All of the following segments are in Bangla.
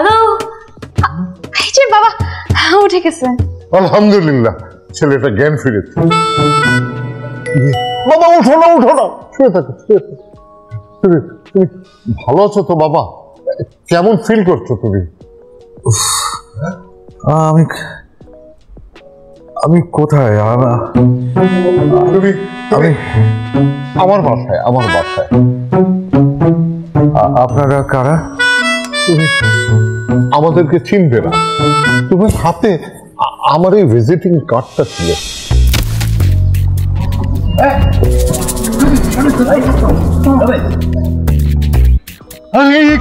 হ্যালো, এই যে বাবা উঠে গেছে। আলহামদুলিল্লাহ, ছেলেটা জ্ঞান ফিরেছে। বাবা উঠো না, উঠো না, শুয়ে থাকো, শুয়ে থাকো। তুমি তুমি ভালো আছো তো বাবা? কেমন ফিল করছো তুমি? আমি আমি কোথায়? তুমি আমি আমার বাসায়, আমার বাসায়। আপনারা কারা? তুমি আমাদেরকে চিনবে না। তোমার হাতে আমার এই ভিজিটিং কার্ডটা ছিল।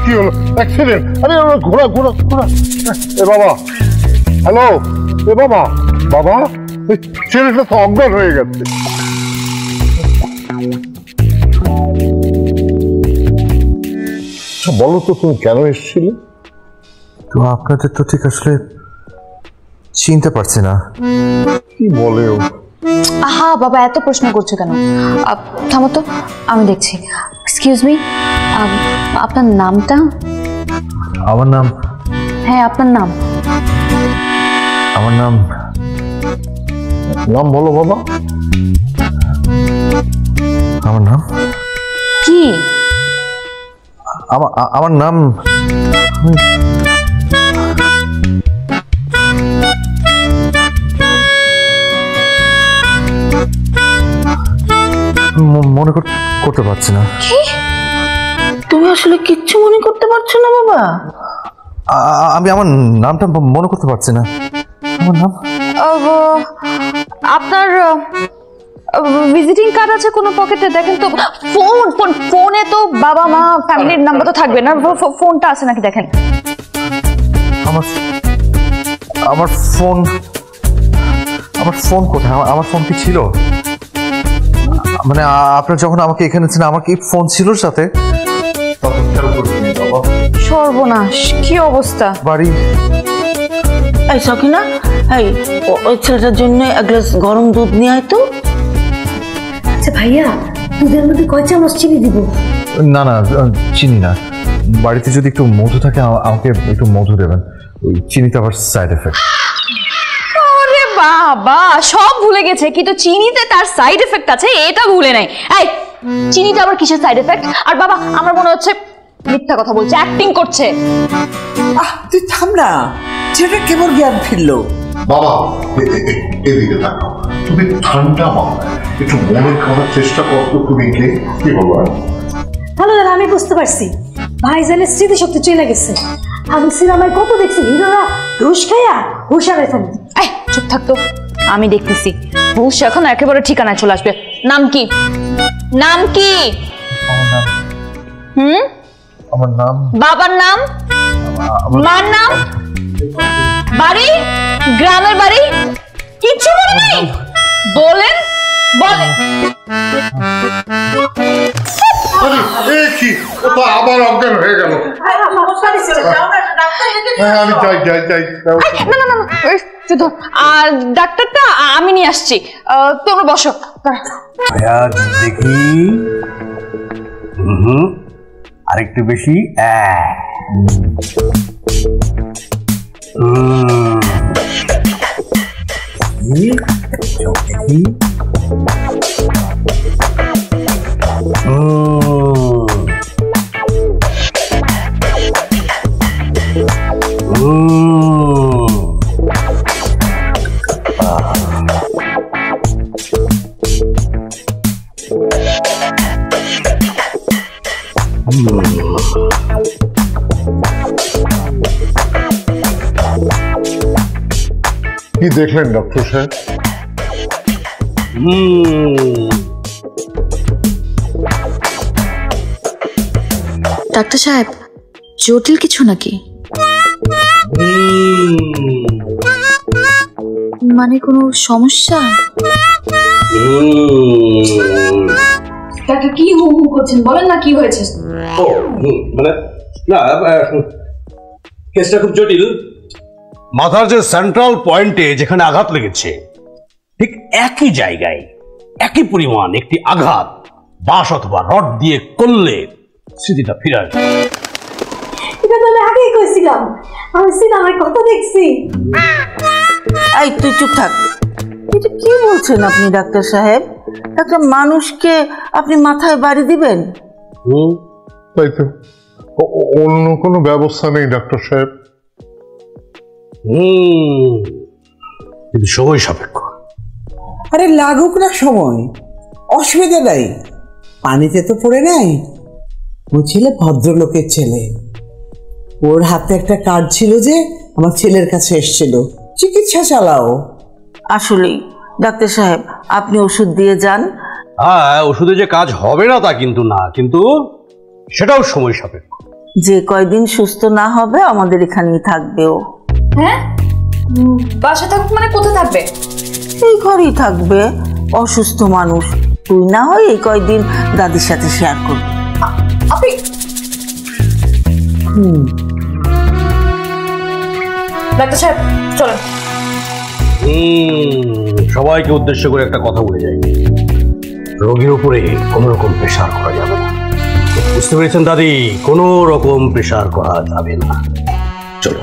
কি হলো? অ্যাক্সিডেন্ট? আরে ঘোড়া ঘোড়া ঘোড়া। এ বাবা, হ্যালো, এ বাবা, বাবা ছেলেটা তো অজ্ঞান হয়ে গেছে। বলো তো তুমি কেন এসেছিলে? তো আপনাদের তো ঠিক আসলে চিনতে পারছি না। কি বলে ও? আহা বাবা, এত প্রশ্ন করছো কেন? থামো তো, আমি দেখছি। এক্সকিউজ মি, আপনার নামটা? আমার নাম? হ্যাঁ, আপনার নাম। আমার নাম নাম বলো বাবা। আমার নাম কি? আমার নাম মনে করতে পারছি না। কি? তুমি আসলে কিচ্ছু মনে করতে পারছো না বাবা? আমি আমার নামটা মনে করতে পারছি না। আমার নাম? আপনার ভিজিটিং কার্ড আছে কোনো পকেটে? দেখেন তো। ফোনে তো বাবা মা ফ্যামিলির নাম্বার তো থাকবে না, ফোনটা আছে নাকি দেখেন। আমার ফোন কোথায়? আমার ফোন কি ছিল? মানে আপনার যখন আমাকে এখানে ছিলেন, আমার কি ফোন ছিল সাথে? সর্বনাশ, কি অবস্থা। বাড়ি। এই সকিনা, এই ওই ছেলেটার জন্য এক গ্লাস গরম দুধ নিয়ে আয় তো। আচ্ছা ভাইয়া, দুধের মধ্যে কয় চামচ চিনি দিব? না না, চিনি না। বাড়িতে যদি একটু মধু থাকে আমাকে একটু মধু দেবেন। ওই চিনিতে আবার সাইড এফেক্ট। আরে বাবা, সব ভুলে গেছে, কিন্তু চিনিতে তার সাইড এফেক্ট আছে এটা ভুলে নাই। এই চিনিতে আবার কিসের সাইড এফেক্ট? আর বাবা আমার মনে হচ্ছে মিথ্যা কথা বলছে, অ্যাক্টিং করছে। তুই থাম না, ছেলেটা কেমন জ্ঞান ফিরলো। বাবা এদিকে তাকাও, তুমি ঠান্ডা মাথায় একটু মনে করার চেষ্টা করতো। তুমি কি বাবা? হ্যালো দাদা, আমি বুঝতে পারছি ভাইজানের স্মৃতিশক্তি চলে গেছে। আমি সিনেমায় কত দেখছি, হিরোরা ঘুষ খাইয়া হুশারে ফেলে। এই চুপ থাকতো, আমি দেখতেছি। হুশ এখন একেবারে ঠিকানায় চলে আসবে। নাম কি? নাম কি? আমার নাম? বাবার নাম? মার নাম? বাড়ি? গ্রামের বাড়ি? কিছু মনে নেই? বলেন বলেন। কি আবার অজ্ঞান হয়ে গেল? আমি যাই যাই যাই। না না না, শুধু ডাক্তারটা আমি নিয়ে আসছি, তোমরা বসো। দেখি আরেকটু বেশি। কি দেখলেন ডক্টর সাহেব? ডাক্তার সাহেব, জটিল কিছু নাকি? মানে কোনো সমস্যা? ডাক্তার কি হুম হুম করছেন, বলেন না কি হয়েছে? মানে না, কেসটা খুব জটিল। মাথার যে সেন্ট্রাল পয়েন্টে যেখানে আঘাত লেগেছে, ঠিক একই জায়গায় একই পরিমাণ একটি আঘাত বাঁশ অথবা রড দিয়ে করলে স্মৃতিটা ফিরে আসবে। এটা তো আমি আগেই কইছিলাম, আমি সিনেমায় কত দেখছি। এই তুই চুপ থাক। এটা কি বলছেন আপনি ডাক্তার সাহেব? একটা মানুষকে আপনি মাথায় বাড়ি দিবেন? তাই তো, অন্য কোনো ব্যবস্থা নেই ডাক্তার সাহেব? কিন্তু সময় সাপেক্ষ। আরে লাগুক না সময়, অসুবিধা নাই, পানিতে তো পড়ে নাই। ও ছেলে ভদ্রলোকের ছেলে, ওর হাতে একটা কার্ড ছিল যে আমার ছেলের কাছে এসেছিল, চিকিৎসা চালাও। আসলেই ডাক্তার সাহেব, আপনি ওষুধ দিয়ে যান। হ্যাঁ, ওষুধে যে কাজ হবে না তা কিন্তু না, কিন্তু সেটাও সময় সাপেক্ষ। যে কয়দিন সুস্থ না হবে আমাদের এখানেই থাকবে ও। হ্যাঁ, বাসায় থাকুক মানে কোথায় থাকবে? এই ঘরেই থাকবে, অসুস্থ মানুষ। তুই না হয় এই কয়দিন দাদির সাথে শেয়ার করবি। আপনি ডাক্তার সাহেব চলেন। সবাইকে উদ্দেশ্য করে একটা কথা বলে যাই, রোগীর উপরে কোনো রকম প্রেশার করা যাবে না। বুঝতে পেরেছেন দাদি? কোনো রকম প্রেশার করা যাবে না। চলো।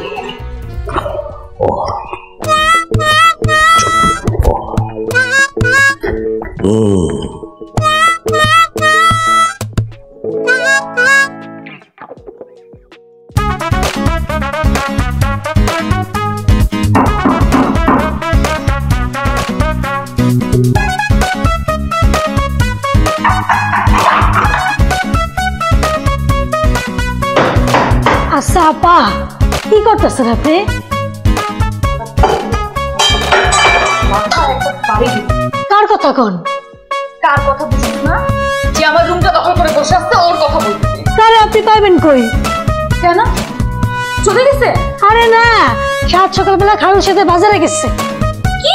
আচ্ছা আপা, কি করতেছেন আপনি? কার কথা কন? কার কথা বুঝুন না, যে আমার রুমটা দখল করে বসে আসছে ওর কথা বলতেছে। তাহলে আপনি পাইবেন কই? কেন চলে গেছে? আরে না, সাত সকালবেলা খালুর সাথে বাজারে গেছে। কি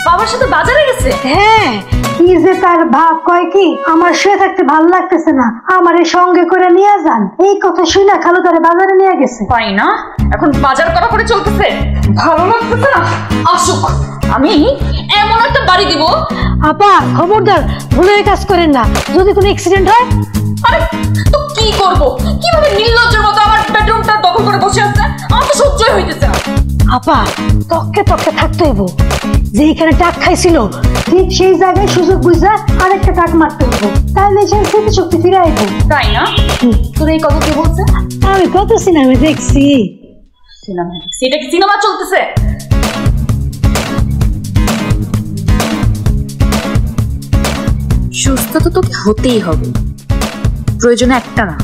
বাবার সাথে বাজারে গেছে? হ্যাঁ, কি যে তার ভাব কয় কি, আমার শুয়ে থাকতে ভালো লাগতেছে না, আমারে সঙ্গে করে নিয়ে যান। এই কথা শুনে খালু তারে বাজারে নিয়ে গেছে। তাই না? এখন বাজার করা করে চলতেছে, ভালো লাগতেছে না। আসুক, আমি এমন একটা বাড়ি দিব। আপা খবরদার, ভুলে কাজ করেন না, যদি কোনো অ্যাক্সিডেন্ট হয়। আরে তো কি করব? কিভাবে নির্লজ্জের মতো আমার বেডরুমটা দখল করে বসে আছে? আমার তো সহ্যই হইতেছে না। আপা তককে তককে থাকতে হইব, যেখানে টাক খাইছিল ঠিক সেই জায়গায় সুযোগ বুঝা আরেকটা টাক মারতে হইব, তাহলে সেই স্মৃতিশক্তি ফিরে আইব। তাই না? তোর এই কথা কে বলছে? আমি কত সিনেমা দেখছি। সিনেমা? সেটা কি সিনেমা চলতেছে? সুস্থ তো তোকে হতেই হবে, প্রয়োজনে একটা না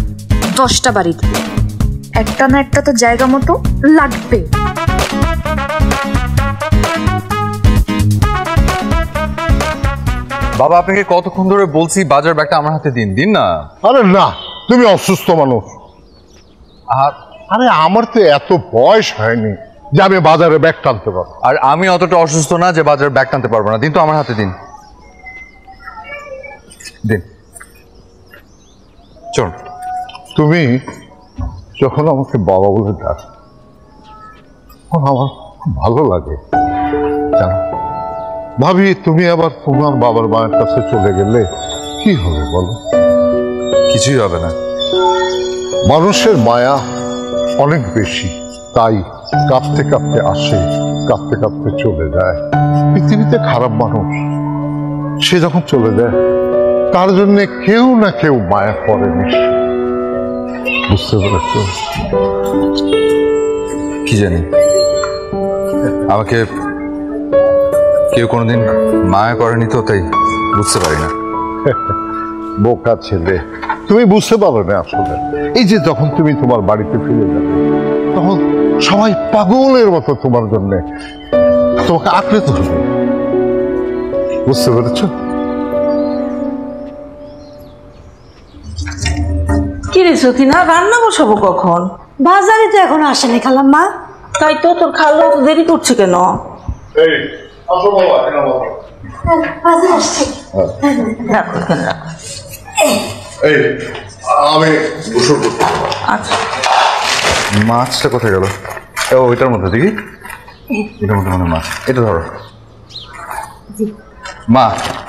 10টা বাড়ি দিবে, একটা না একটা তো জায়গা মতো লাগবে। বাবা, আপনাকে কতক্ষণ ধরে বলছি বাজার ব্যাগটা আমার হাতে দিন, দিন না। আরে না, তুমি অসুস্থ মানুষ। আর আরে আমার তো এত বয়স হয়নি যে আমি বাজারে ব্যাগ টানতে পারবো। আর আমি অতটা অসুস্থ না যে বাজার ব্যাগ টানতে পারবো না। দিন তো আমার হাতে, দিন দিন। চল। তুমি যখন আমাকে বাবা বলে ডাক, তখন আমার খুব ভালো লাগে জানো। ভাবি তুমি আবার তোমার বাবার মায়ের কাছে চলে গেলে কি হবে বলো? কিছুই হবে না। মানুষের মায়া অনেক বেশি, তাই কাঁপতে কাঁপতে আসে, কাঁপতে কাঁপতে চলে যায়। পৃথিবীতে খারাপ মানুষ, সে যখন চলে যায় তার জন্য কেউ না কেউ মায়া করে নিশ্চয়। বুঝতে পেরেছ? কি জানি, আমাকে কেউ কোনোদিন মায়া করেনি তো, তাই বুঝতে পারি না। বোকা ছেলে, তুমি বুঝতে পারো না আসলে। এই যে যখন তুমি তোমার বাড়িতে ফিরে যাবে, তখন সবাই পাগলের মতো তোমার জন্য তোমাকে আঁকড়ে ধরবে। বুঝতে পেরেছ? কি রে সখিনা, রান্না বসাবো কখন? বাজারে তো এখন আসেনি খালাম্মা। তাই তো, তোর খালু তো দেরি করছে কেন? বাজারে আসছে। রাখো এখানে, রাখো। আমি গোসল করতে। আচ্ছা, মাছটা কোথায় গেল? ও, ওইটার মধ্যে দেখি, এটার মধ্যে মানে মাছ। এটা ধরো মা,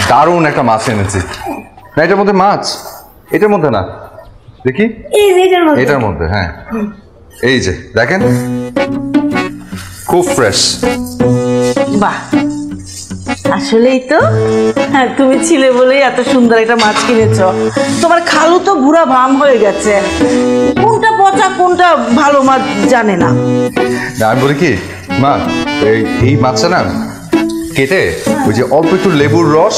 দারুণ একটা মাছ এনেছি। না, এটার মধ্যে মাছ, এটার মধ্যে না, দেখি এই যে এটার মধ্যে। এটার মধ্যে। হ্যাঁ, এই যে দেখেন, খুব ফ্রেশ। বাহ, আসলেই তো। হ্যাঁ, তুমি ছিলে বলেই এত সুন্দর একটা মাছ কিনেছ। তোমার খালু তো বুড়া ভাম হয়ে গেছে, কোনটা পচা কোনটা ভালো মাছ জানে না। আমি বলি কি মা, এই মাছটা না কেটে ওই যে অল্প একটু লেবুর রস,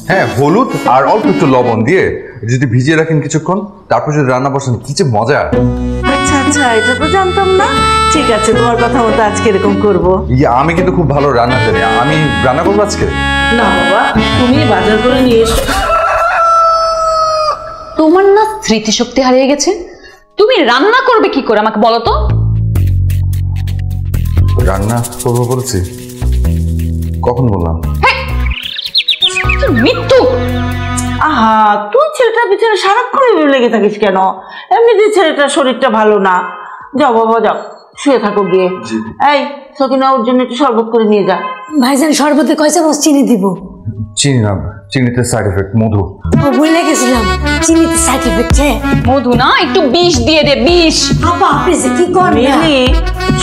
হ্যাঁ হলুদ আর অল্প একটু লবণ দিয়ে যদি ভিজিয়ে রাখেন কিছুক্ষণ, তারপর যদি রান্না বসেন, কি যে মজা। আচ্ছা আচ্ছা, এটা তো জানতাম না। ঠিক আছে, তোমার কথা মতো আজকে এরকম করবো। আমি কিন্তু খুব ভালো রান্না জানি, আমি রান্না করবো আজকে। না বাবা, তুমি বাজার করে নিয়ে এসো। তোমার না স্মৃতিশক্তি হারিয়ে গেছে? তুমি রান্না করবে কি করে আমাকে বলো তো? রান্না করবো বলছি? কখন বললাম? মৃত্যু! আহা, তুই ছেলেটার পিছনে সারাক্ষণ লেগে থাকিস কেন? এমনিতে ছেলেটার শরীরটা ভালো না। যাও বাবা যাও, শুয়ে থাকো গিয়ে। এই সকিনা, ওর জন্য একটু শরবত করে নিয়ে যা। ভাইজান শরবতে কয় চামচ চিনি দিব? চিনি না, চিনিতে সাইড এফেক্ট, মধু। ও ভুলে গেছিলাম, চিনিতে সাইড এফেক্ট। মধু না, একটু বিষ দিয়ে দে, বিষ। আপা আপনি যে কি করেন? মিলি,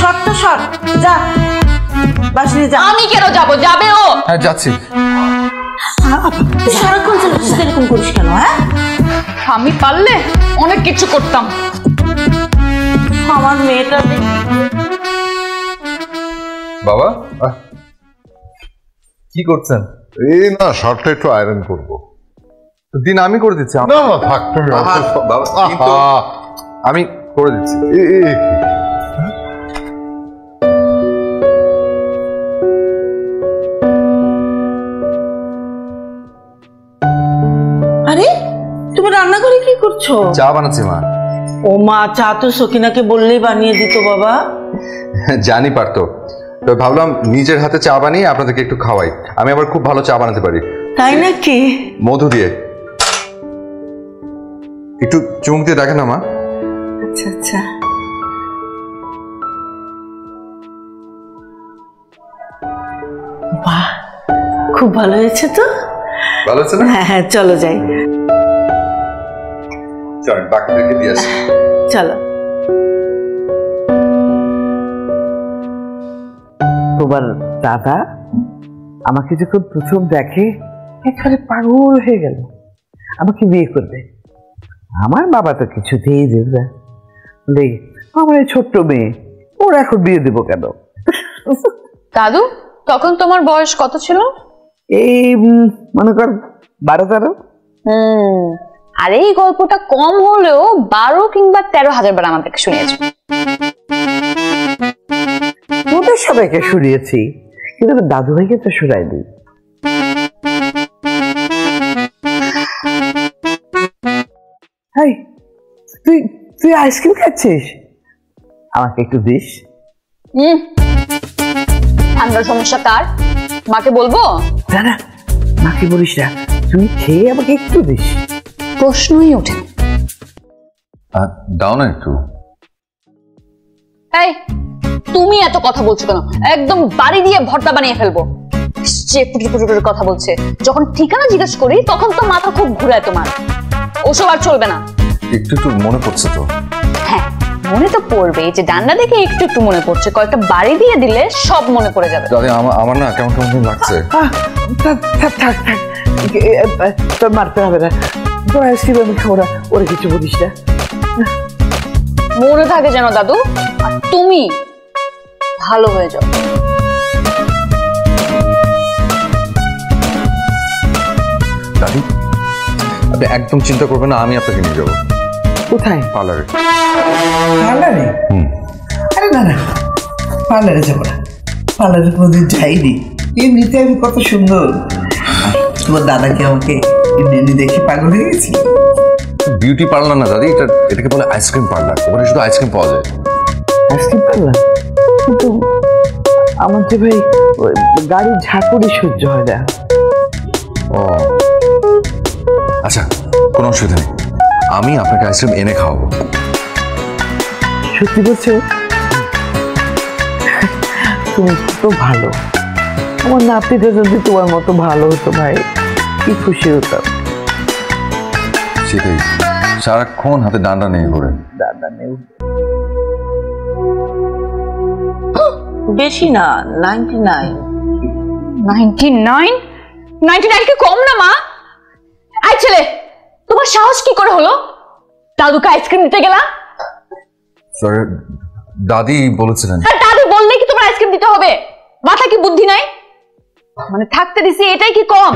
শর্ত শর্ট, যা বাসনি যা। আমি কেন যাবো? যাবে ও। হ্যাঁ যাচ্ছি। তুই সারাক্ষণ এরকম করিস কেন? হ্যাঁ, আমি পারলে অনেক কিছু করতাম। আমার মেয়েটা বাবা কি করছেন? এই না, শার্টটা একটু আয়রন করবো। দিন আমি করে দিচ্ছি। না না, থাক তুমি। বাবা কিন্তু আমি করে দিচ্ছি। আরে তুমি রান্না করে কি করছো? চা বানাচ্ছি মা। ও মা, চা তো সকিনাকে বললেই বানিয়ে দিত বাবা। জানি পারতো, তো ভাবলাম নিজের হাতে চা বানিয়ে আপনাদেরকে একটু খাওয়াই। আমি আবার খুব ভালো চা বানাতে পারি। তাই নাকি? মধু দিয়ে। একটু চুমুক দিয়ে দেখেন না মা। আচ্ছা আচ্ছা, বাহ, খুব ভালো হয়েছে তো। ভালো আছে না? হ্যাঁ হ্যাঁ, চলো যাই। চলেন বাকিদেরকে দিয়ে আসি। চলো। তোমার দাদা আমাকে যখন প্রথম দেখে একেবারে পাগল হয়ে গেল, আমাকে বিয়ে করবে। আমার বাবা তো কিছুতেই দেবে না, বলে আমার এই ছোট্ট মেয়ে, ওর এখন বিয়ে দেবো কেন? দাদু, তখন তোমার বয়স কত ছিল? এই মনে কর 12-13। আর এই গল্পটা কম হলেও 12 কিংবা 13,000 বার আমাদেরকে শুনিয়েছো। তোদের সবাইকে শুনিয়েছি, কিন্তু আমার দাদু ভাইকে তো শুনাইনি। তুই তুই আইসক্রিম খাচ্ছিস? আমাকে একটু দিস। ঠান্ডার সমস্যা কার? মাকে বলবো? না না, মাকে বলিস না, তুই খেয়ে আমাকে একটু দিস। প্রশ্নই ওঠে। দাও না একটু। এই, তুমি এত কথা বলছো কেন? একদম বাড়ি দিয়ে ভর্তা বানিয়ে ফেলবো। যে পুটুর কথা বলছে, যখন ঠিকানা জিজ্ঞেস করি তখন তো মাথা খুব ঘুরায় তোমার। ওসব আর চলবে না। একটু একটু মনে পড়ছে তো। হ্যাঁ, মনে তো পড়বে, যে ডান্ডা দেখে একটু একটু মনে পড়ছে। কয়েকটা বাড়ি দিয়ে দিলে সব মনে পড়ে যাবে। দাদি আমার না কেমন কেমন লাগছে। থাক থাক থাক, তোর মারতে হবে না, তোর আইসক্রিম আমি খাবো না, ওরা কিছু বলিস না। মনে থাকে যেন দাদু, আর তুমি ভালো হয়ে যাও। দাদি আপনি একদম চিন্তা করবেন না, আমি আপনাকে নিয়ে যাবো। কোথায়? পার্লারে। পার্লারে? আরে না না, পার্লারে যাবো না, পার্লারে কোনোদিন যাইনি। এমনিতে আমি কত সুন্দর। তোমার দাদাকে আমাকে এমনি দেখে পাগল হয়ে গেছি। বিউটি পার্লার না দাদি, এটাকে বলে আইসক্রিম পার্লার। ওখানে শুধু আইসক্রিম পাওয়া যায়। Ice cream parlour? কিন্তু আমার যে ভাই গাড়ির ঝাঁকুনি সহ্য হয় না। ও আচ্ছা, কোনো অসুবিধা নেই, আমি আপনাকে আইসক্রিম এনে খাওয়াবো। সত্যি বলছো? তুমি তো ভালো। আমার নাতিটা যদি তোমার মতো ভালো হতো ভাই, কি খুশি হতাম। সেটাই, সারাক্ষণ হাতে ডান্ডা নিয়ে ঘুরে। দাদা নেই। বেশি না, 99। 99? 99 কি কম না মা? আই ছেলে, তোমার সাহস কি করে হলো দাদুকে আইসক্রিম দিতে গেলা? স্যার, দাদি বলেছিলেন। আর দাদু বললে কি তোমার আইসক্রিম দিতে হবে? মাথা কি বুদ্ধি নাই? মানে থাকতে দিছি এটাই কি কম?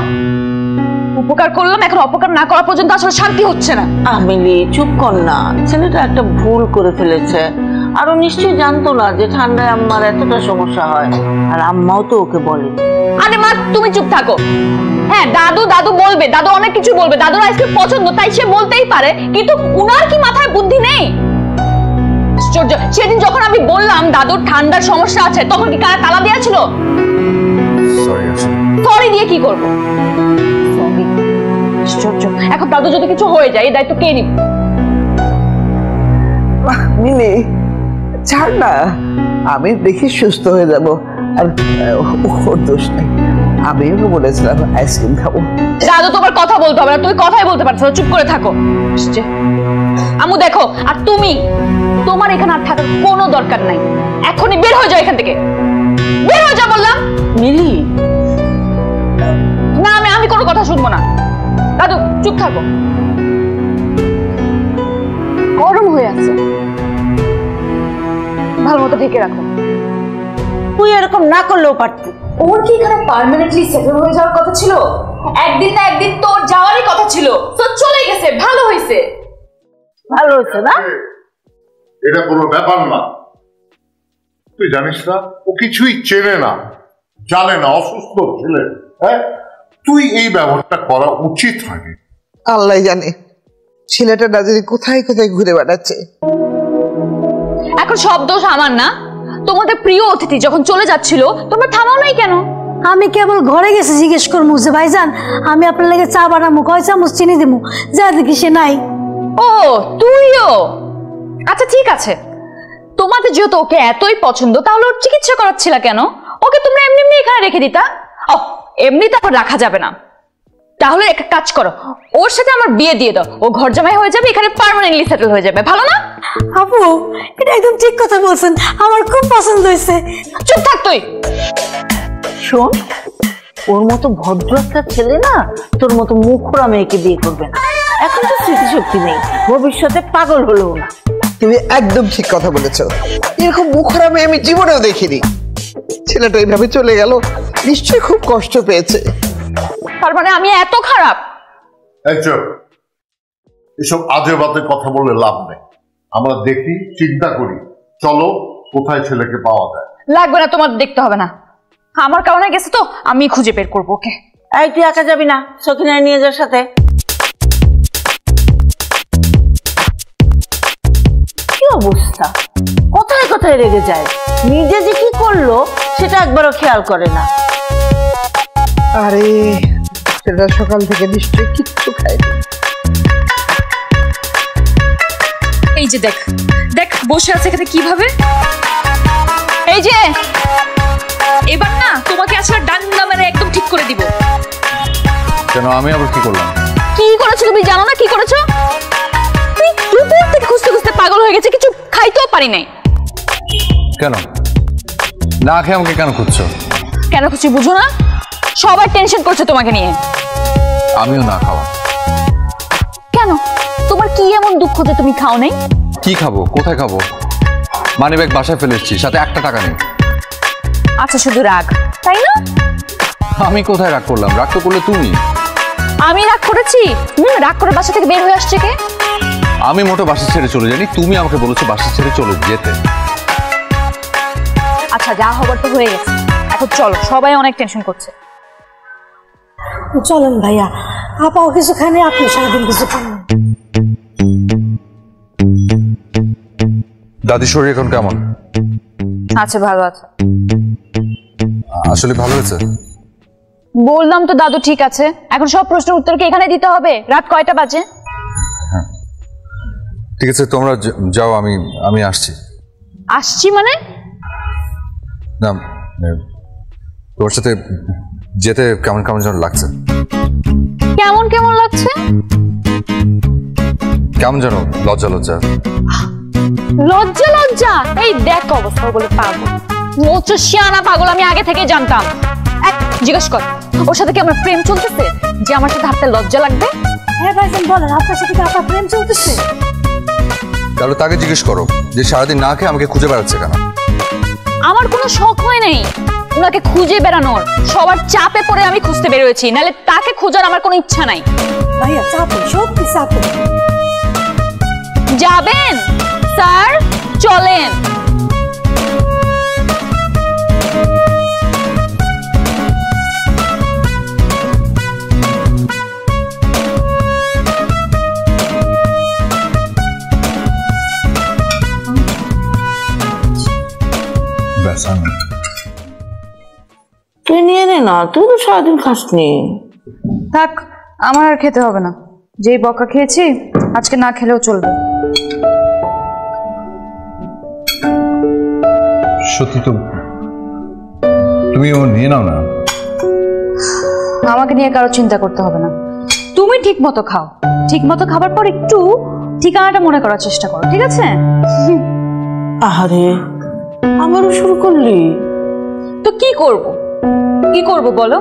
উপকার করলাম, এখন অপকার না করা পর্যন্ত আসলে শান্তি হচ্ছে না। আমিলি চুপ কর না, ছেলেটা একটা ভুল করে ফেলেছে। আরো নিশ্চয়ই জানতো না যে ঠান্ডায় আম্মার এতটা সমস্যা হয়, আর আম্মাও তো ওকে বলে। আরে মা তুমি চুপ থাকো। হ্যাঁ দাদু দাদু বলবে, দাদু অনেক কিছু বলবে, দাদুর আইসক্রিম পছন্দ তাই সে বলতেই পারে, কিন্তু উনার কি মাথায় বুদ্ধি নেই? আশ্চর্য, সেদিন যখন আমি বললাম দাদুর ঠান্ডার সমস্যা আছে তখন কি কারা তালা দেওয়া ছিল? সরি দিয়ে কি করবো? আশ্চর্য, এখন দাদু যদি কিছু হয়ে যায় এই দায়িত্ব কে নিবে? মিলি ছাড় না, আমি দেখি সুস্থ হয়ে যাব। আর ওর দোষ নেই, আমিও তো বলেছিলাম আইসক্রিম খাবো। দাদু তোমার কথা বলতে হবে না, তুমি কথাই বলতে পারছো না, চুপ করে থাকো। আমু দেখো, আর তুমি, তোমার এখানে আর থাকার কোনো দরকার নাই, এখনই বের হয়ে যাও এখান থেকে, বের হয়ে যাও বললাম। মিলি না, আমি কোনো কথা শুনবো না। দাদু চুপ থাকো, গরম হয়ে আছে, ভালো মতো ঢেকে রাখো। তুই এরকম না করলেও পারতি। ওর কি এখানে পার্মানেন্টলি সেটেল হয়ে যাওয়ার কথা ছিল? একদিন না একদিন তোর যাওয়ারই কথা ছিল, তো চলে গেছে, ভালো হয়েছে। ভালো হয়েছে না? এটা কোনো ব্যাপার না। তুই জানিস না ও কিছুই চেনে না, জানে না, অসুস্থ ছেলে। হ্যাঁ, তুই এই ব্যবহারটা করা উচিত হয়নি। আল্লাহ জানে ছেলেটা না জানি কোথায় কোথায় ঘুরে বেড়াচ্ছে। এখন সব দোষ আমার না? তোমাদের প্রিয় অতিথি যখন চলে যাচ্ছিল তোমরা থামাও নাই কেন? আমি কেবল ঘরে গেছি জিজ্ঞেস করবো যে ভাইজান আমি আপনার লাগে চা বানাবো, কয় চামচ চিনি দিবো, যা দেখি সে নাই। ও তুইও? আচ্ছা ঠিক আছে, তোমাদের যেহেতু ওকে এতই পছন্দ তাহলে ওর চিকিৎসা করাচ্ছিল কেন? ওকে তোমরা এমনি এমনি এখানে রেখে দিতা। ও এমনি তারপর রাখা যাবে না, তাহলে একটা কাজ করো, ওর সাথে আমার বিয়ে দিয়ে দাও, ও ঘর জামাই হয়ে যাবে, এখানে পার্মানেন্টলি সেটেল হয়ে যাবে, ভালো না? আপু এটা একদম ঠিক কথা বলছেন, আমার খুব পছন্দ হয়েছে। চুপ থাক তুই। শোন, ওর মতো ভদ্র একটা ছেলে না তোর মতো মুখরা মেয়েকে বিয়ে করবে না। এখন তো স্মৃতিশক্তি নেই, ভবিষ্যতে পাগল হলেও না। তুমি একদম ঠিক কথা বলেছো, এরকম মুখরা মেয়ে আমি জীবনেও দেখিনি। ছেলেটা এইভাবে চলে গেল, নিশ্চয়ই খুব কষ্ট পেয়েছে। তার মানে আমি এত খারাপ? এসব আজে বাজে কথা বলে লাভ নেই। আমরা দেখি, চিন্তা করি, চলো কোথায় ছেলেকে পাওয়া যায়। লাগবে না, তোমার দেখতে হবে না, আমার কারণে গেছে তো আমি খুঁজে বের করবো ওকে। এই তুই একা যাবি না, সখিনায় নিয়ে যাওয়ার সাথে। কি অবস্থা, কোথায় কোথায় রেগে যায়, নিজে যে কি করলো সেটা একবারও খেয়াল করে না। আরে ছেলেটা সকাল থেকে নিশ্চয়ই কিচ্ছু খায়নি। এই যে দেখ দেখ বসে আছে এখানে কিভাবে, এই যে এবার না তোমাকে আসলে ডান্ডা মেরে একদম ঠিক করে দিব। কেন, আমি আবার কি করলাম? কি করেছো তুমি জানো না? কি করেছো? তুই দুপুর থেকে খুঁজতে খুঁজতে পাগল হয়ে গেছে, কিছু খাইতেও পারি নাই। কেন না খেয়ে আমাকে কেন খুঁজছো? কেন খুঁজছি বুঝো না? সবাই টেনশন করছে তোমাকে নিয়ে। আমিও না খাওয়া। কেন, তোমার কি এমন দুঃখ যে তুমি খাও নাই? কি খাবো, কোথায় খাবো? মানি ব্যাগ বাসায় ফেলে এসেছি, সাথে একটা টাকা নেই। আচ্ছা শুধু রাগ, তাই না? আমি কোথায় রাগ করলাম? রাগ তো করলে তুমি। আমি রাগ করেছি? রাগ করে বাসা থেকে বের হয়ে আসছে কে? আমি মোটো বাসা ছেড়ে চলে যাইনি, তুমি আমাকে বলেছো বাসা ছেড়ে চলে যেতে। আচ্ছা যা হবার তো হয়ে গেছে, এখন চলো, সবাই অনেক টেনশন করছে। চলেন ভাইয়া, আপাও কিছু খানি, আপনি সারাদিন কিছু খান। দাদির শরীর এখন কেমন? আচ্ছা ভালো আছে। আসলে ভালো হয়েছে? বললাম তো দাদু ঠিক আছে, এখন সব প্রশ্নের উত্তর কি এখানে দিতে হবে? রাত কয়টা বাজে? ঠিক আছে তোমরা যাও, আমি আসছি। আসছি মানে? না তোর সাথে যেতে কেমন কেমন যেন লাগছে। কেমন কেমন লাগছে? কেমন যেন লজ্জা লজ্জা। লজ্জা লজ্জা? এই দেখ অবস্থা বলে পাবো। মোচো শিয়ানা পাগল, আমি আগে থেকে জানতাম। জিজ্ঞেস কর ওর সাথে কি আমার প্রেম চলতেছে যে আমার সাথে হাঁটতে লজ্জা লাগবে? হ্যাঁ ভাইজান বলেন, আপনার সাথে কি আপনার প্রেম চলতেছে? তাহলে তাকে জিজ্ঞেস করো যে সারাদিন না খেয়ে আমাকে খুঁজে বেড়াচ্ছে কেন। আমার কোনো শখ হয় নাই ওনাকে খুঁজে বেড়ানোর, সবার চাপে পড়ে আমি খুঁজতে বেরোয়েছি, নাহলে তাকে খোঁজার আমার কোনো ইচ্ছা নাই। ভাইয়া চাপে, সত্যি চাপে। যাবেন স্যার, চলেন। তুই নিয়ে নে না, তুই তো সারাদিন খাসনি। থাক, আমার আর খেতে হবে না, যেই বকা খেয়েছি আজকে না খেলেও চলবে। সত্যি তো, তুমি ও নিয়ে নাও না। আমাকে নিয়ে কারো চিন্তা করতে হবে না, তুমি ঠিক মতো খাও, ঠিক মতো খাবার পর একটু ঠিকানাটা মনে করার চেষ্টা করো, ঠিক আছে? আরে আমারও শুরু করলি? তো কি করব, কি করব বলো?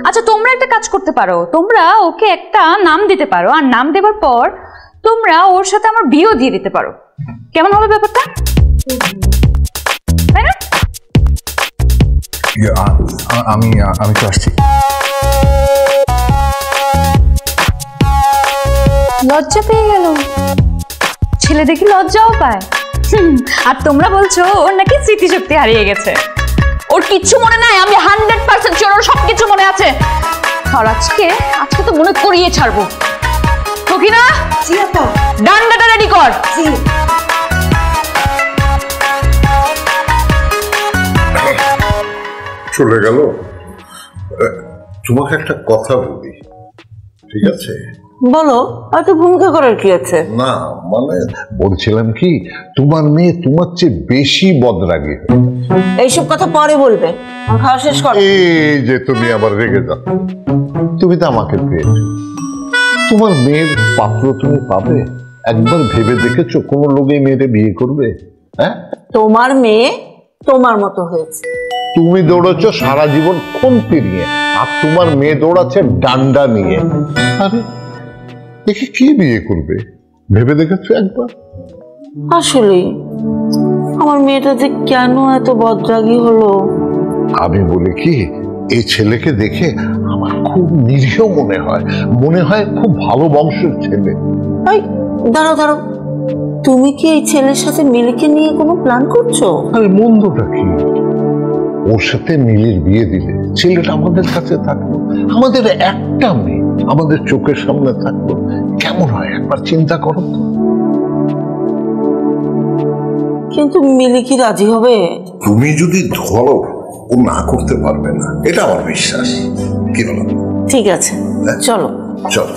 আচ্ছা তোমরা একটা কাজ করতে পারো, তোমরা ওকে একটা নাম দিতে পারো, আর নাম দেওয়ার পর তোমরা ওর সাথে আমার বিয়েও দিয়ে দিতে পারো। কেমন হবে ব্যাপারটা, তাই না? আমি তো আসছি। লজ্জা পেয়ে গেল, ছেলে দেখি লজ্জাও পায়। আর তোমরা বলছো ওর নাকি স্মৃতিশক্তি হারিয়ে গেছে, ওর কিচ্ছু মনে নাই। আমি 100% শিওর ওর সবকিছু মনে আছে। আর আজকে তো মনে করিয়ে ছাড়বো। সখিনা, জি আপা। ডান্ডাটা রেডি কর। জি। চলে গেল। তোমাকে একটা কথা বলি, ঠিক আছে? বলো, এত ভূমিকা করার কি আছে? না মানে বলছিলাম কি, তোমার মেয়ে তোমার চেয়ে বেশি বদরাগী। এইসব কথা পরে বলবে, খাওয়া শেষ কর। এই যে তুমি আবার রেগে যাও, তুমি তো আমাকে পেয়েছো, তোমার মেয়ের পাত্র তুমি পাবে? একবার ভেবে দেখেছো কোনো লোকে মেয়েরে বিয়ে করবে? হ্যাঁ, তোমার মেয়ে তোমার মতো হয়েছে। তুমি দৌড়াচ্ছ সারা জীবন খুন্তি নিয়ে, আর তোমার মেয়ে দৌড়াচ্ছে ডান্ডা নিয়ে। আরে দেখি কি বিয়ে করবে, ভেবে দেখেছো একবার? আসলে আমার মেয়েটা যে কেন এত বদরাগী হলো। আমি বলি কি, এই ছেলেকে দেখে আমার খুব নিরীহ মনে হয় খুব ভালো বংশের ছেলে। এই দাঁড়াও দাঁড়াও, তুমি কি এই ছেলের সাথে মিলিকে নিয়ে কোনো প্ল্যান করছো? আরে মন্দটা কি, ওর সাথে মিলির বিয়ে দিলে ছেলেটা আমাদের কাছে থাকলো, আমাদের একটা মেয়ে আমাদের চোখের সামনে থাকলো, কেমন হয় একবার চিন্তা করো তো। কিন্তু মিলি কি রাজি হবে? তুমি যদি ধরো ও না করতে পারবে না, এটা আমার বিশ্বাস। কি বলো? ঠিক আছে, চলো চলো।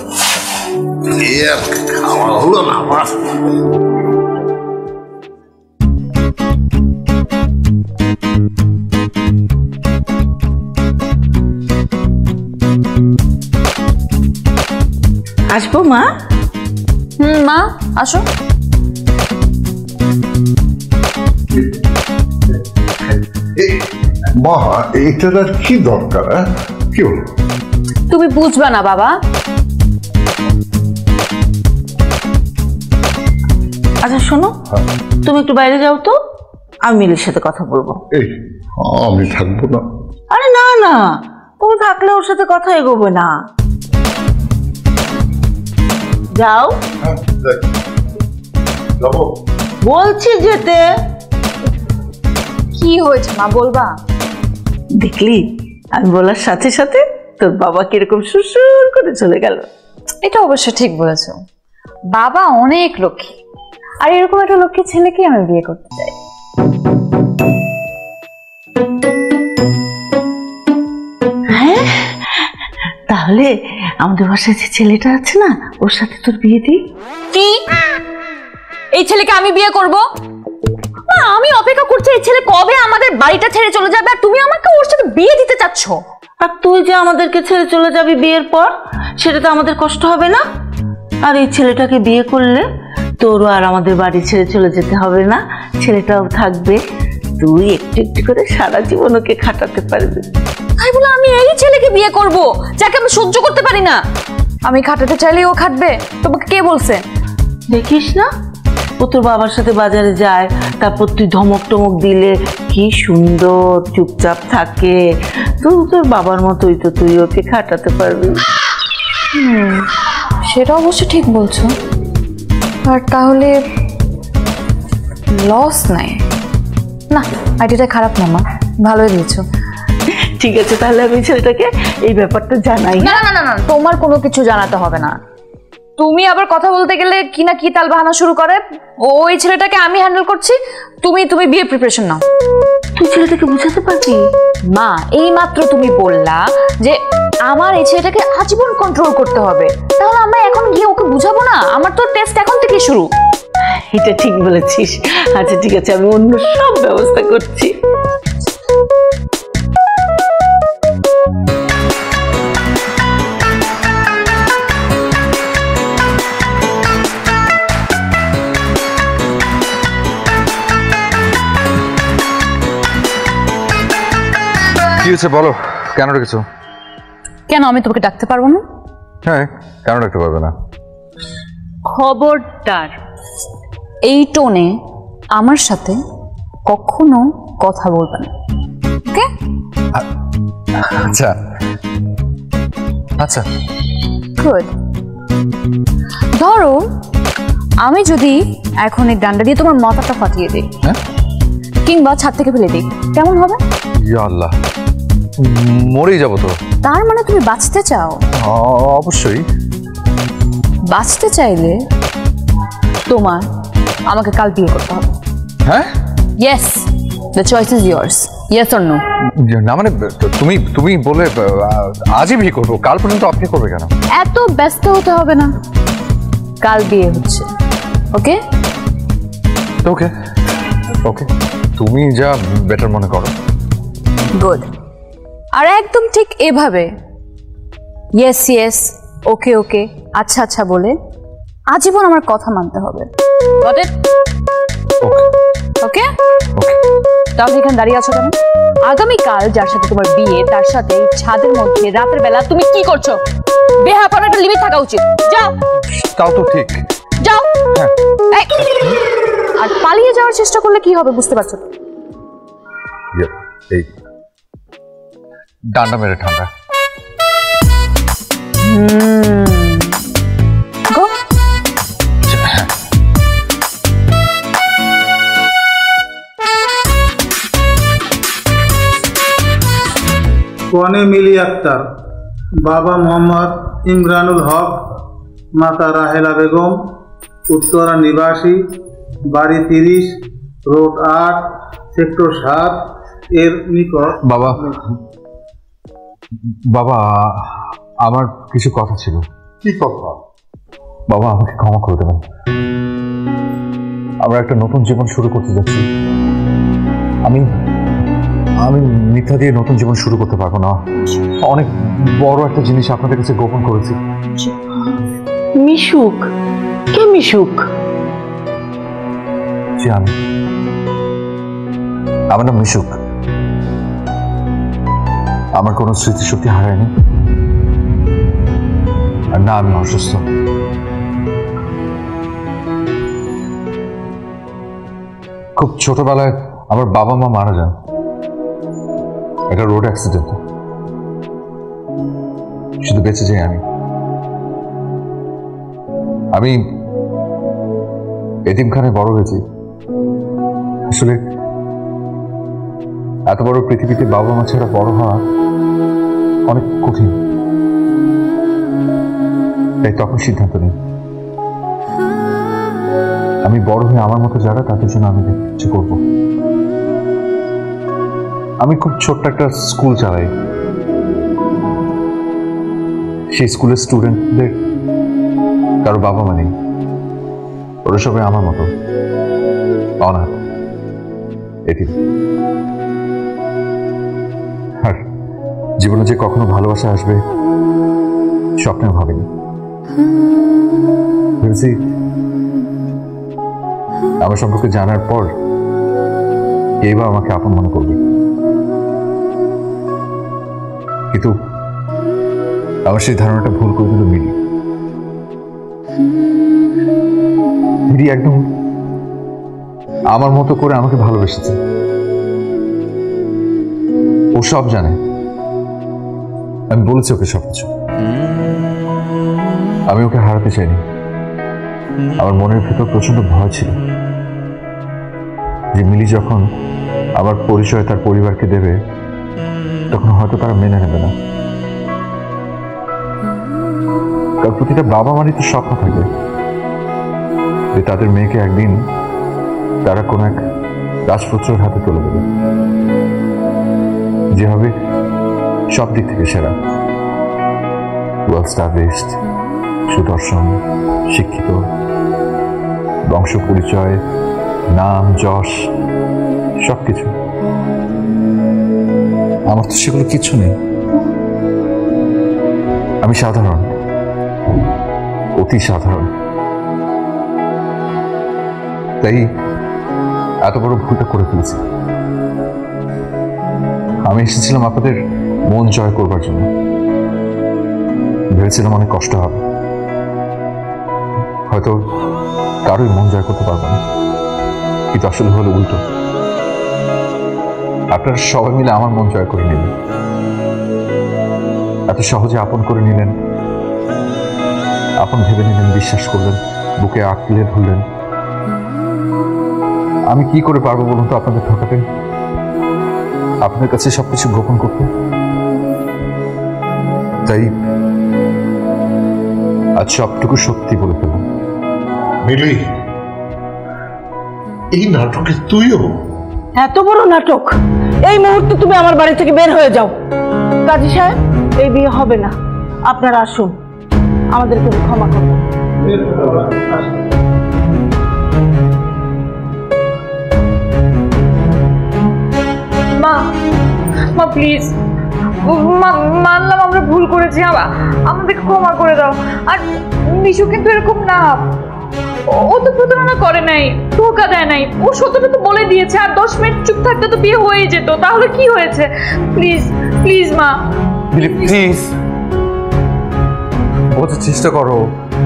আর খাওয়া হলো না আমার। আসবো মা? মা আসো। মা, এইটার আর কি দরকার? কি হলো? তুমি বুঝবা না বাবা। আচ্ছা শোনো, তুমি একটু বাইরে যাও তো, আমি মিলির সাথে কথা বলবো। এই আমি থাকবো না। আরে না না, তুমি থাকলে ওর সাথে কথা এগোবে না। যাও। যাবো বলছি যেতে। কি হয়েছে মা, বলবা? দেখলি আমি বলার সাথে সাথে তোর বাবা কিরকম সুসুর করে চলে গেল। এটা অবশ্য ঠিক বলেছো, বাবা অনেক লক্ষ্মী, আর এরকম একটা লক্ষ্মী ছেলেকে আমি বিয়ে করতে চাই। হ্যাঁ, তাহলে আমাদের বাসায় যে ছেলেটা আছে না, ওর সাথে তোর বিয়ে দিই। কি? এই ছেলেকে আমি বিয়ে করব? না, আমি অপেক্ষা করছি এই ছেলে কবে আমাদের বাড়িটা ছেড়ে চলে যাবে, আর তুমি আমাকে ওর সাথে বিয়ে দিতে চাচ্ছ? আর তুই যে আমাদেরকে ছেড়ে চলে যাবি বিয়ের পর, সেটা তো আমাদের কষ্ট হবে না? আর এই ছেলেটাকে বিয়ে করলে তোরও আর আমাদের বাড়ি ছেড়ে চলে যেতে হবে না, ছেলেটাও থাকবে, তুই একটু একটু করে সারা জীবন ওকে খাটাতে পারবি। তাই বলে আমি এই ছেলেকে বিয়ে করব যাকে আমি সহ্য করতে পারি না? আমি খাটাতে চাইলে ও খাটবে? তোমাকে কে বলছে? দেখিস না, ও তোর বাবার সাথে বাজারে যায়, তারপর তুই ধমক টমক দিলে কি সুন্দর চুপচাপ থাকে। তোর বাবার মতোই তো তুই ওকে খাটাতে পারবি। সেটা অবশ্য ঠিক বলছো, আর তাহলে লস নাই। না, আইডিয়াটা খারাপ না মা, ভালোই দিয়েছো। ঠিক আছে, তাহলে আমি ছেলেটাকে এই ব্যাপারটা জানাই। না না না না, তোমার কোনো কিছু জানাতে হবে না। তুমি আবার কথা বলতে গেলে কি না কি তাল বাহানা শুরু করে। ওই ছেলেটাকে আমি হ্যান্ডেল করছি, তুমি বিয়ে প্রিপারেশন নাও। তুই ছেলেটাকে বুঝাতে পারবি? মা, এই মাত্র তুমি বললা যে আমার এই ছেলেটাকে আজীবন কন্ট্রোল করতে হবে, তাহলে আমরা এখন গিয়ে ওকে বুঝাবো না? আমার তো টেস্ট এখন থেকে শুরু। এটা ঠিক বলেছিস। আচ্ছা ঠিক আছে, আমি অন্য সব ব্যবস্থা করছি। কি হয়েছে বলো, কেন রেখেছো? কেন আমি তোমাকে ডাকতে পারবো না? হ্যাঁ, কেন রাখতে পারবে না? খবরদার এই টোনে আমার সাথে কখনো কথা বলবে না, ওকে? আচ্ছা আচ্ছা, গুড। ধরো আমি যদি এখন এই ডান্ডা দিয়ে তোমার মাথাটা ফাটিয়ে দিই, হ্যাঁ, কিংবা ছাদ থেকে ফেলে দিই, কেমন হবে? ইয়া আল্লাহ, মরেই যাবো তো। তার মানে তুমি বাঁচতে চাও? অবশ্যই। বাঁচতে চাইলে তোমার আমাকে কাল বিয়ে করতে হবে। হ্যাঁ, yes, the choice is yours, yes or no? না মানে তুমি বলে আজই বিয়ে করবো, কাল পর্যন্ত অপেক্ষা করবে কেন? এত ব্যস্ত হতে হবে না, কাল বিয়ে হচ্ছে, ওকে? ওকে ওকে, তুমি যা বেটার মনে করো। গুড। আর একদম ঠিক এভাবে ইয়েস ইয়েস, ওকে ওকে, আচ্ছা আচ্ছা বলে আজীবন আমার কথা মানতে হবে। Got it? Okay okay, okay. তাহলে এখানে দাঁড়িয়ে আছো কেন? আগামীকাল যার সাথে তোমার বিয়ে, তার সাথে ছাদের মধ্যে রাতের বেলা তুমি কি করছো? বেহাপনার একটা লিমিট থাকা উচিত। যাও। তাও তো ঠিক। যাও। হ্যাঁ। আর পালিয়ে যাওয়ার চেষ্টা করলে কি হবে বুঝতে পারছো? এই ডান্ডা মেরে ঠান্ডা। গো। কনে মিলি আক্তার, বাবা মোহাম্মদ ইমরানুল হক, মাতা রাহেলা বেগম, উত্তরা নিবাসী, বাড়ি 30, রোড 8, সেক্টর 7 এর নিকট। বাবা বাবা, আমার কিছু কথা ছিল। কি কথা? বাবা, আমাকে ক্ষমা করে দেবেন। আমরা একটা নতুন জীবন শুরু করতে যাচ্ছি। আমি আমি মিথ্যা দিয়ে নতুন জীবন শুরু করতে পারবো না। অনেক বড় একটা জিনিস আপনাদের কাছে গোপন করেছি। মিশুক? কে মিশুক? জি, আমার নাম মিশুক। আমার কোনো স্মৃতিশক্তি হারায়নি, আর না আমি অসুস্থ। খুব ছোটবেলায় আমার বাবা মা মারা যান একটা রোড অ্যাক্সিডেন্টে। শুধু বেঁচে যাই আমি এতিমখানায় বড় হয়েছি। আসলে এত বড় পৃথিবীতে বাবা মা ছাড়া বড় হওয়া অনেক কঠিন, তাই তখন সিদ্ধান্ত নিই আমি বড় হয়ে আমার মতো যারা, তাদের জন্য আমি কিছু করব। আমি খুব ছোট্ট একটা স্কুল চালাই। সেই স্কুলের স্টুডেন্টদের কারো বাবা মা নেই, ওরা সবাই আমার মতো অনাথ, এতিম। আর জীবনে যে কখনো ভালোবাসা আসবে স্বপ্নেও ভাবিনি। ভেবেছি আমার সম্পর্কে জানার পর কেই বা আমাকে আপন মনে করবে, কিন্তু আমার সেই ধারণাটা ভুল করে দিল মিলি। মিলি একদম আমার মতো করে আমাকে ভালোবেসেছে। ও সব জানে, আমি বলেছি ওকে সবকিছু। আমি ওকে হারাতে চাইনি। আমার মনের ভেতর প্রচন্ড ভয় ছিল যে মিলি যখন আমার পরিচয় তার পরিবারকে দেবে তখন হয়তো তারা মেনে নেবে না। কারণ প্রতিটা বাবা মারই তো স্বপ্ন থাকে যে তাদের মেয়েকে একদিন তারা কোন এক রাজপুত্রের হাতে তুলে দেবে, যে হবে সব দিক থেকে সেরা, ওয়েল এস্টাবলিশড, সুদর্শন, শিক্ষিত, বংশ পরিচয়, নাম যশ সবকিছু। আমার তো সেগুলো কিছু নেই। আমি সাধারণ, অতি সাধারণ। তাই এত বড় ভুলটা করে ফেলেছি। আমি এসেছিলাম আপনাদের মন জয় করবার জন্য, ভেবেছিলাম অনেক কষ্ট হবে, হয়তো কারোই মন জয় করতে পারবো না, কিন্তু আসলে হলো উল্টো। আপনারা সবাই মিলে আমার মন জয় করে নিলেন, এত সহজে আপন করে নিলেন, আপন ভেবে নিলেন, বিশ্বাস করলেন, বুকে আঁকলে ধরলেন। আমি কি করে পারবো বলুন তো আপনাদের ঠকাতে, আপনার কাছে সবকিছু গোপন করতে? তাই আজ সবটুকু সত্যি বলে ফেললাম। মিলি, এই নাটকে তুইও? এত বড় নাটক! এই মুহূর্তে তুমি আমার বাড়ি থেকে বের হয়ে যাও। কাজী সাহেব, এই বিয়ে হবে না, আপনারা আসুন, আমাদেরকে ক্ষমা করুন। মা, মা প্লিজ, মানলাম আমরা ভুল করেছি, আমাদেরকে ক্ষমা করে দাও। আর মিশু কিন্তু এরকম না, ও তো প্রতারণা করে নাই, ধোকা দেয় নাই, ও সত্যটা তো বলে দিয়েছে। আর 10 মিনিট চুপ থাকতে তো বিয়ে হয়ে যেত, তাহলে কি হয়েছে? প্লিজ প্লিজ মা, প্লিজ বোঝার চেষ্টা করো,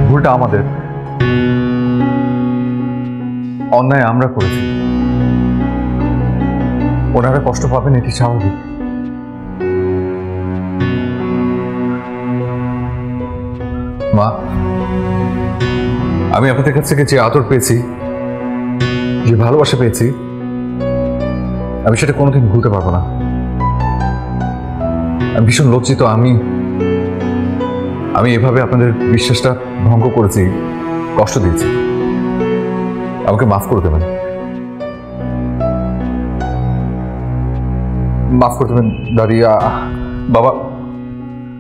ভুলটা আমাদের, অন্যায় আমরা করেছি। ওনারা কষ্ট পাবেন, এটি স্বাভাবিক। মা, আমি আপনাদের কাছ থেকে যে আদর পেয়েছি, যে ভালোবাসা পেয়েছি, আমি সেটা কোনোদিন ভুলতে পারবো না। আমি ভীষণ লজ্জিত। আমি এভাবে আপনাদের বিশ্বাসটা ভঙ্গ করেছি, কষ্ট দিয়েছি। আমাকে মাফ করে দেবেন, মাফ করে দেবেন দাঁড়িয়ে। বাবা,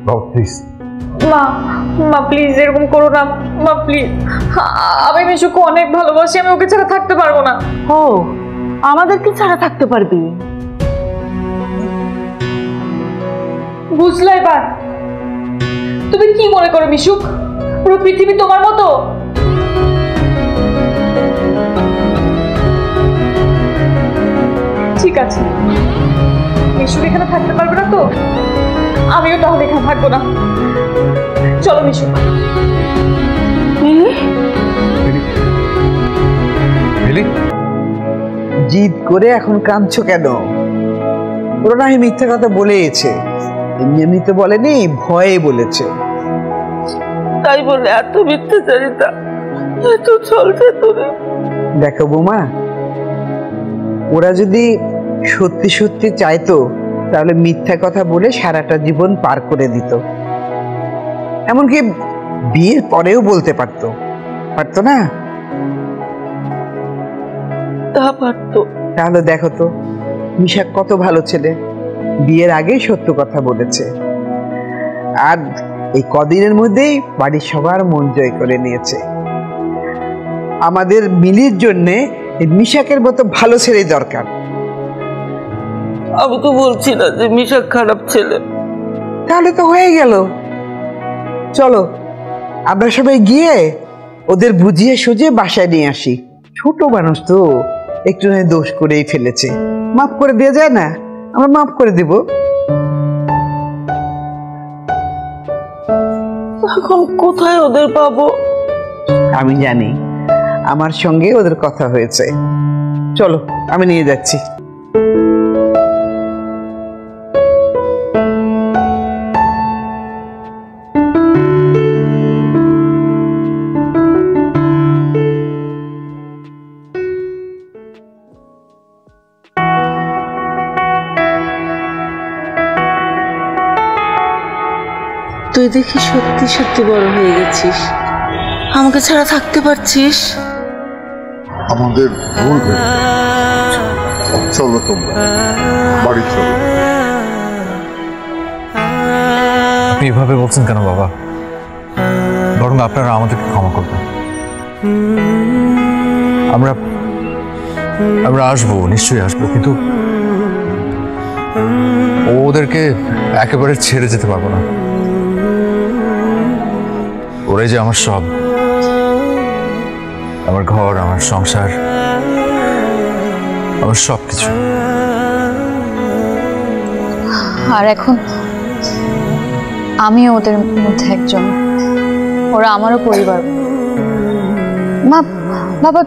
বাবা প্লিজ। মা প্লিজ এরকম করো না মা, প্লিজ। আমি মিশুকে অনেক ভালোবাসি, আমি ওকে ছাড়া থাকতে পারবো না। ও, আমাদেরকে ছাড়া থাকতে পারবি? বুঝলে এবার তুমি কি মনে করো মিশুক পুরো পৃথিবী তোমার মতো? ঠিক আছে, মিশুক এখানে থাকতে পারবে না তো আমিও তাহলে এখানে থাকবো না। চলো মিশুক। জিদ করে এখন কাঁদছো কেন? ওরা না মিথ্যা কথা বলেছে, এমনি এমনি তো বলেনি, ভয়ে বলেছে। তাই বলে এত মিথ্যাচারিতা, এত চলছে তোরে? দেখো বৌমা, ওরা যদি সত্যি সত্যি চাইতো তাহলে মিথ্যা কথা বলে সারাটা জীবন পার করে দিত, এমনকি বিয়ের পরেও বলতে পারতো না? তা পারতো। তাহলে দেখো তো, মিশা কত ভালো ছেলে, বিয়ের আগেই সত্য কথা বলেছে, আর এই কদিনের মধ্যেই বাড়ির সবার মন জয় করে নিয়েছে। আমাদের মিলির জন্যে মিশাকের মতো ভালো ছেলেই দরকার। আমি তো বলছি না যে মিশাক খারাপ ছেলে। তাহলে তো হয়ে গেল। চলো আমরা সবাই গিয়ে ওদের বুঝিয়ে সুঝিয়ে বাসায় নিয়ে আসি। ছোট মানুষ তো, একটু দোষ করেই ফেলেছে। মাফ করে দেওয়া যায় না? আমরা মাফ করে দিব। এখন কোথায় ওদের পাবো? আমি জানি, আমার সঙ্গে ওদের কথা হয়েছে। চলো, আমি নিয়ে যাচ্ছি। তুই দেখি সত্যি সত্যি বড় হয়ে গেছিস, আমাকে ছাড়া থাকতে পারছিস। আমাদের ভুল হয়ে গেছে। চলো তোমরা বাড়ি চলো। আপনি এভাবে বলছেন কেন বাবা? বরং আপনারা আমাদেরকে ক্ষমা করবেন। আমরা আমরা আসবো, নিশ্চয়ই আসবো, কিন্তু ওদেরকে একেবারে ছেড়ে যেতে পারবো না। ওরাই যে আমার সব, আমার ঘর, আমার সংসার, আমার সব কিছু। আর এখন আমি ওদের মধ্যে একজন, ওরা আমারও পরিবার। মা, বাবা,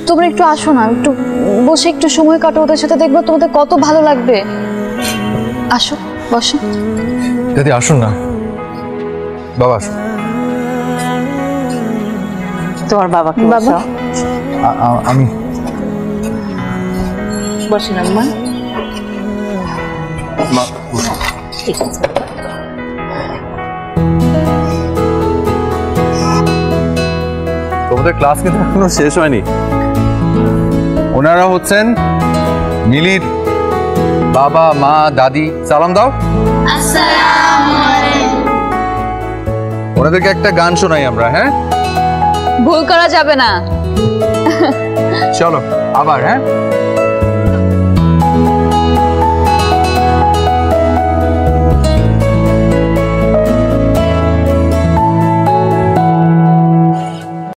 তোমরা একটু আসো না, একটু বসে একটু সময় কাটো ওদের সাথে, দেখবো তোমাদের কত ভালো লাগবে। আসো, বসো। দাদি আসুন না। বাবা আসুন। তোমার বাবাকে বাবা, আমি বসেন আম্মা। মা, ঠিক আছে। তোমাদের ক্লাস কিন্তু এখনো শেষ হয়নি। ওনারা হচ্ছেন মিলির বাবা, মা, দাদি। সালাম দাও। ওনাদেরকে একটা গান শোনাই আমরা, হ্যাঁ? ভুল করা যাবে না। চলো আবার, হ্যাঁ?